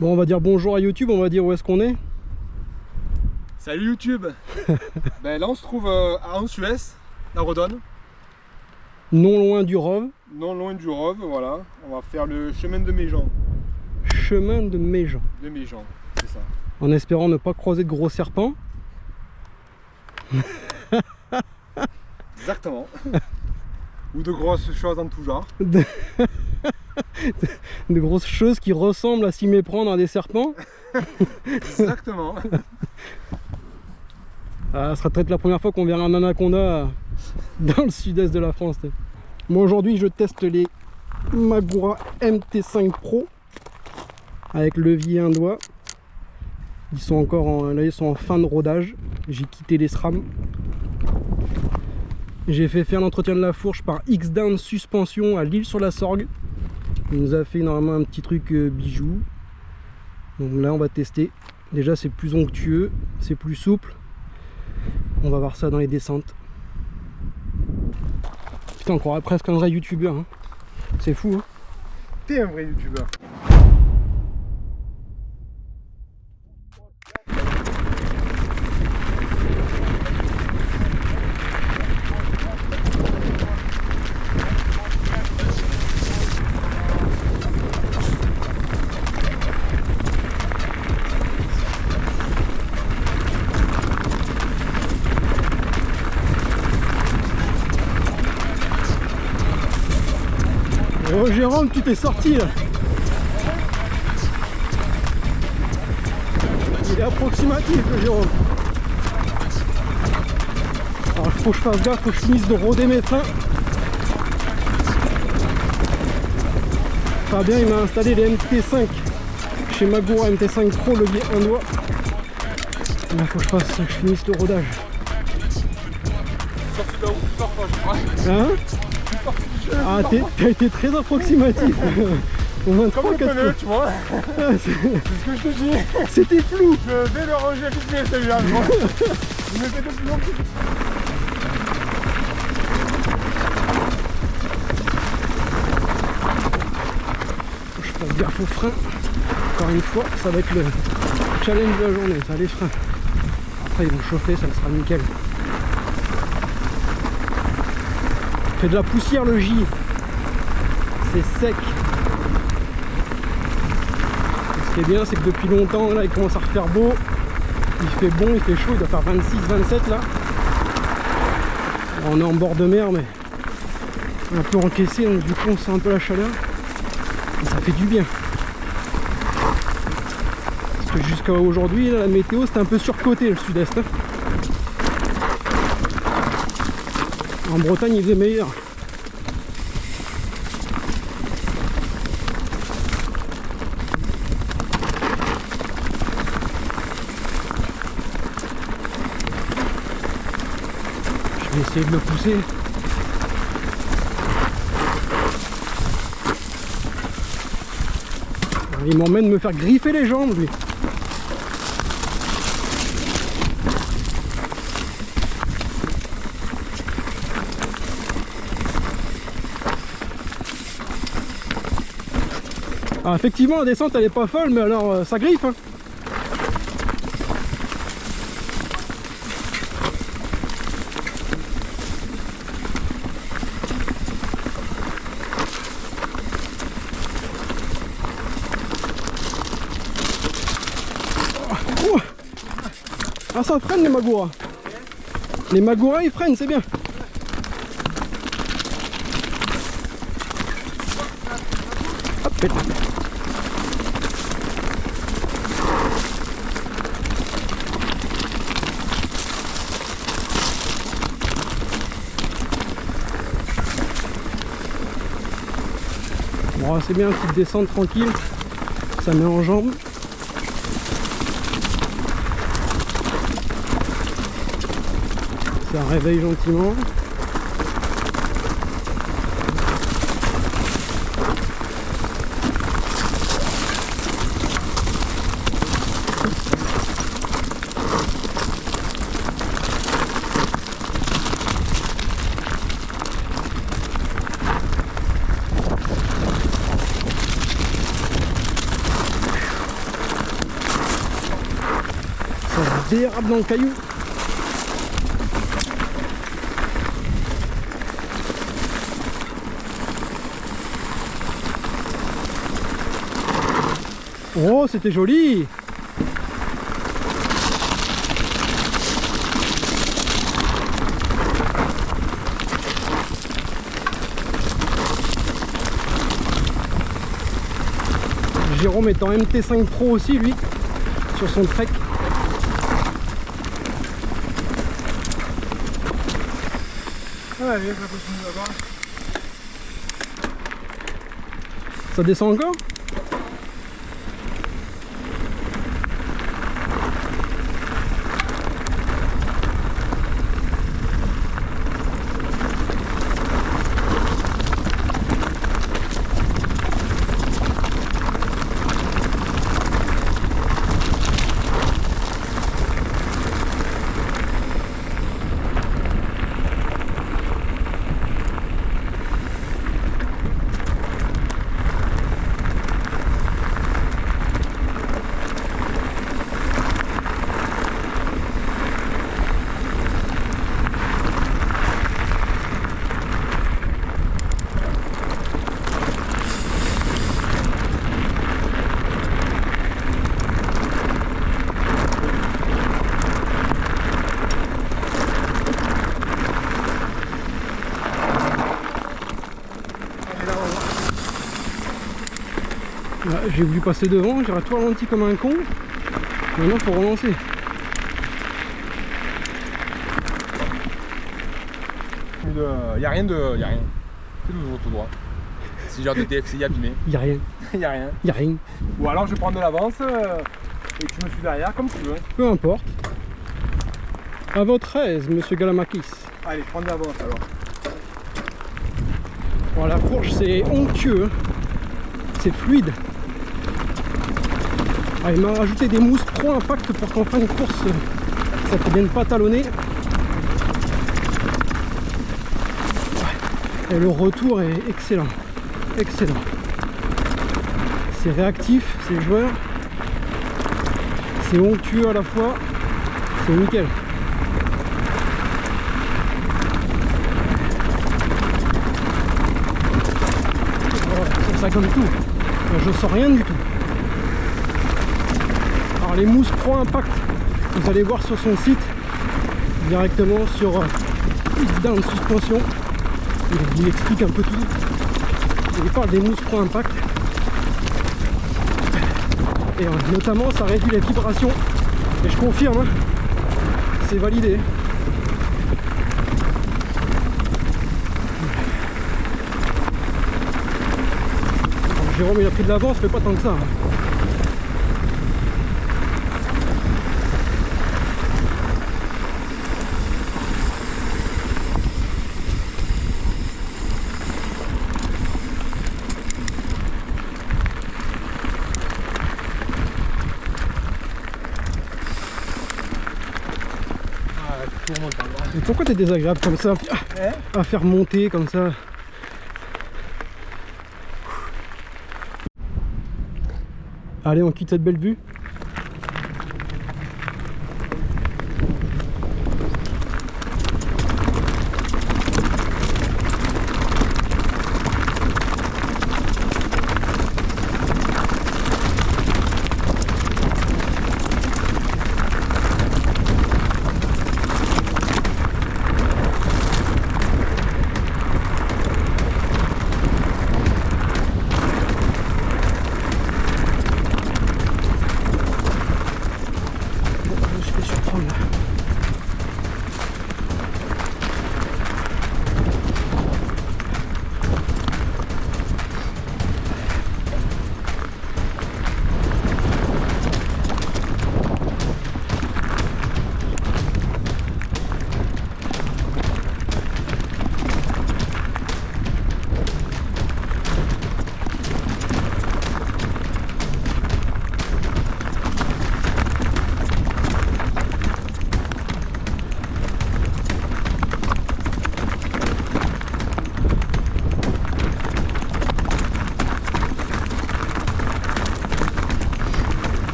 Bon, on va dire bonjour à YouTube, on va dire où est-ce qu'on est. Salut YouTube. Ben là on se trouve à Ansuès, la Redonne. Non loin du Rove. Non loin du Rove, voilà. On va faire le chemin de Méjean. Chemin de Méjean. De Méjean, c'est ça. En espérant ne pas croiser de gros serpents. Exactement. Ou de grosses choses en tout genre. De grosses choses qui ressemblent à s'y méprendre à des serpents. Exactement. Ah, ça sera peut-être la première fois qu'on verra un anaconda dans le sud-est de la France. Moi aujourd'hui je teste les Magura MT5 Pro avec levier un doigt. Ils sont encore là, ils sont en fin de rodage. J'ai quitté les SRAM. J'ai fait faire l'entretien de la fourche par X-Down Suspension à L'Isle-sur-la-Sorgue. Il nous a fait normalement un petit truc bijou. Donc là on va tester. Déjà c'est plus onctueux, c'est plus souple. On va voir ça dans les descentes. Putain, encore presque un vrai youtubeur. Hein. C'est fou. Hein. T'es un vrai youtubeur. Oh Jérôme, tu t'es sorti là. Il est approximatif le Jérôme. Alors il faut que je fasse gaffe, faut que je finisse de roder mes freins. Fabien il m'a installé les MT5 chez Magura MT5 Pro levier un doigt. Là faut que je finisse le rodage. Hein? Ah, t'as été très approximatif. Au moins Comme le pneu, tu vois. C'est ce que je te dis. C'était flou. Je vais le ranger vite fait celui-là. Je me fais de plus en plus. Faut que je fasse gaffe aux freins. Encore une fois, ça va être le challenge de la journée, ça, les freins. Après ils vont chauffer, ça sera nickel. Fait de la poussière le J. C'est sec. Et ce qui est bien, c'est que depuis longtemps, là, il commence à refaire beau. Il fait bon, il fait chaud, il doit faire 26, 27 là. Alors, on est en bord de mer, mais un peu encaissé, donc du coup on sent un peu la chaleur. Et ça fait du bien. Parce que jusqu'à aujourd'hui, la météo c'était un peu surcoté le sud-est. Hein. En Bretagne, il faisait meilleur. Je vais essayer de le pousser. Il m'emmène me faire griffer les jambes, lui. Ah, effectivement la descente elle est pas folle, mais alors ça griffe hein. Oh. Ah ça freine les Magura. Les Magura ils freinent, c'est bien. Hop, pétard. Bon, c'est bien, petite descente tranquille, ça met en jambes. Ça réveille gentiment. Dérape dans le caillou. Oh, c'était joli. Jérôme est en MT5 Pro aussi, lui, sur son trek. Allez, ça continue là-bas. Ça descend encore? J'ai voulu passer devant, j'ai tout ralenti comme un con. Maintenant faut relancer. Il y a rien. C'est tout droit. C'est genre de TFC abîmé. Y a rien. Il y a rien. Y a rien. Ou alors je prends de l'avance et tu me suis derrière comme tu veux. Peu importe. À votre aise, monsieur Galamakis. Allez, je prends de l'avance alors. Bon, la fourche c'est onctueux. C'est fluide. Ah, il m'a rajouté des mousses Pro Impact pour qu'en fin de course ça ne vienne pas talonner. Et le retour est excellent. Excellent. C'est réactif, c'est joueur. C'est onctueux à la fois. C'est nickel. Voilà, c'est ça comme tout. Je sens rien du tout. Alors les mousses Pro Impact, vous allez voir sur son site directement sur X-Down Suspension. Il explique un peu tout. Il parle des mousses Pro Impact. Et notamment ça réduit les vibrations. Et je confirme, hein, c'est validé. Alors, Jérôme il a pris de l'avance, mais pas tant que ça. Et pourquoi t'es désagréable comme ça à faire monter comme ça? Allez, on quitte cette belle vue.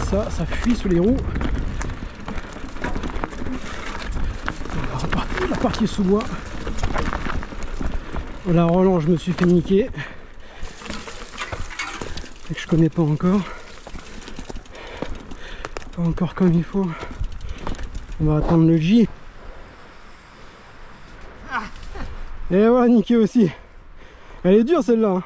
ça fuit sous les roues. La partie sous bois. La relance, je me suis fait niquer. Et que je connais pas encore. Pas encore comme il faut. On va attendre le J. Et voilà, niqué aussi. Elle est dure celle-là. Hein.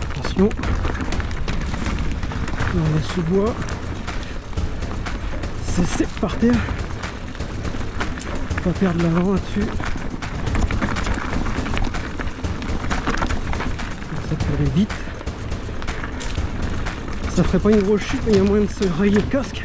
Attention. On laisse sous bois. C'est sec par terre. Pas perdre l'avant là-dessus. Ça peut aller vite. Ça ferait pas une grosse chute, mais il y a moyen de se rayer le casque.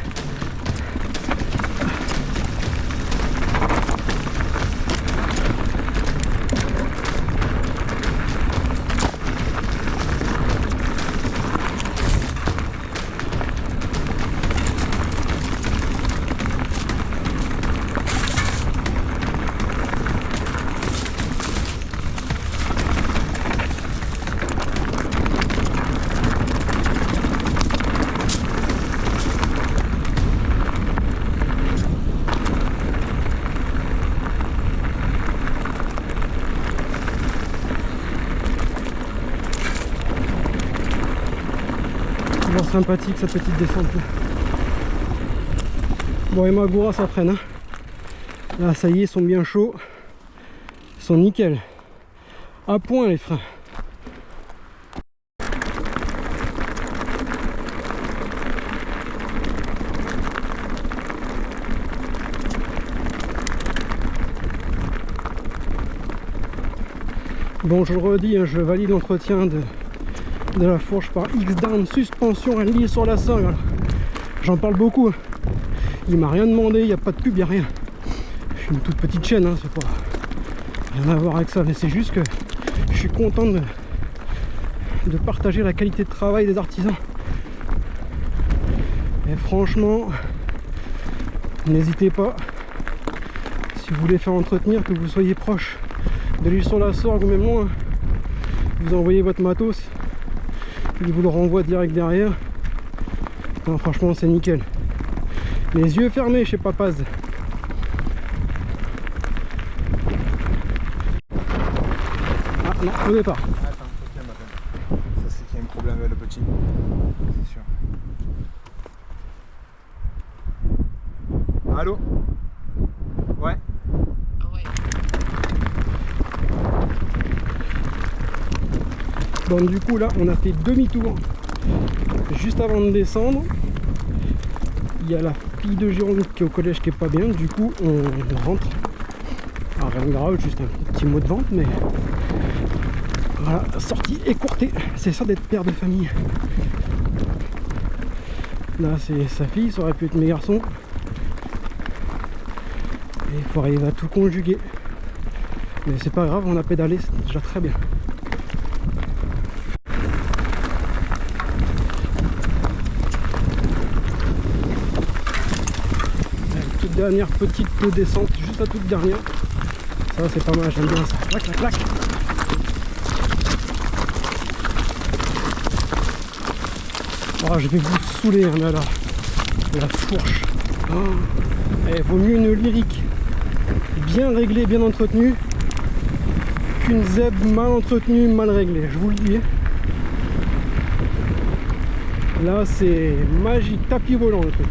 Sympathique cette petite descente là. Bon, et Magura ça freine hein. Là ça y est, ils sont bien chauds, ils sont nickel, à point les freins. Bon, je le redis hein, je valide l'entretien de la fourche par X-Down suspension liée sur la sangle. J'en parle beaucoup. Il m'a rien demandé, il n'y a pas de pub, il n'y a rien. Je suis une toute petite chaîne, hein, c'est pas rien à voir avec ça, mais c'est juste que je suis content de partager la qualité de travail des artisans. Et franchement, n'hésitez pas, si vous voulez faire entretenir, que vous soyez proche de l'île sur la Sorgue ou même loin, vous envoyez votre matos. Il vous le renvoie direct derrière. Non, franchement c'est nickel. Les yeux fermés chez Papaz. Ah non, au départ. Attends, ça c'est qu'il y a un problème avec le petit. C'est sûr. Allô? Ouais. Donc du coup là on a fait demi-tour juste avant de descendre. Il y a la fille de Jérôme qui est au collège qui est pas bien, du coup on rentre. Alors, rien de grave, juste un petit mot de vente, mais voilà, sortie écourtée, c'est ça d'être père de famille. Là c'est sa fille, ça aurait pu être mes garçons. Et il faut arriver à tout conjuguer. Mais c'est pas grave, on a pédalé, c'est déjà très bien. Dernière petite descente, juste la toute dernière. Ça c'est pas mal, j'aime bien ça. Clac, clac, clac. Oh, je vais vous saouler hein, là, la fourche. Oh. Vaut mieux une lyrique bien réglée, bien entretenue, qu'une zeb mal entretenue, mal réglée. Je vous le dis. Là c'est magique, tapis volant le truc.